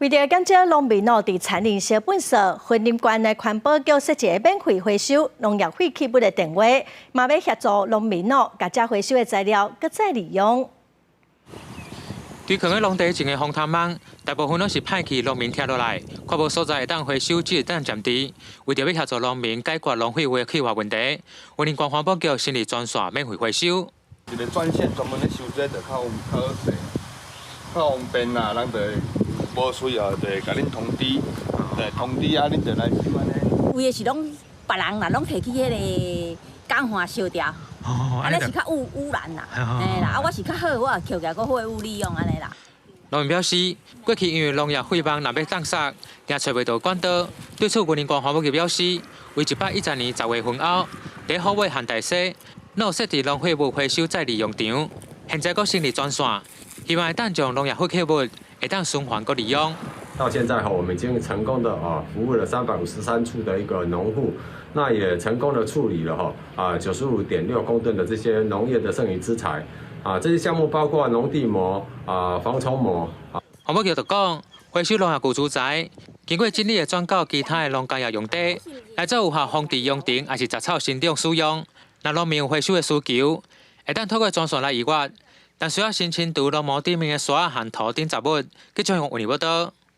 为了减少农民伫产林小本色，婚林县的环保局设置免费回收农药废弃物的电话，嘛要协助农民把这回收的材料搁再利用。对抗的农地种的风探网，大部分都是派去农民拆落来，看无所在会当回收，只会当暂停。为着要协助农民解决浪费物的气化问题，婚林县环保局成立专线免费回收。一个专线专门咧收这就较方便啦，人就无需要就甲恁通知，通知啊，恁就来收安尼。有诶是拢别人啦，拢摕去迄个钢化烧掉，安尼是较污染啦，嘿啦，我是较好，我捡起来搁废物利用安尼啦。农民表示，过去因为农药废网若要冻杀，也找袂到管道。对此，婚林县环保局表示，为110年10月份后，在虎尾和大溪，有设置农废物回收再利用场，现在阁成立专线，希望会当将农药废弃物会当循环阁利用。到现在我们已经成功的服务了353处的一个农户，那也成功的处理了95.6公吨的这些农业的剩余资材。这些项目包括农地膜、防虫膜。环保局就讲，回收农药旧资材，经过整理的转到其他的农工业用地，来做有效防治用田，还是杂草生长使用。若农民有回收的需求，会当透过专线来预约，但需要先清除农膜顶面的沙和土等杂物，去将用运入不倒。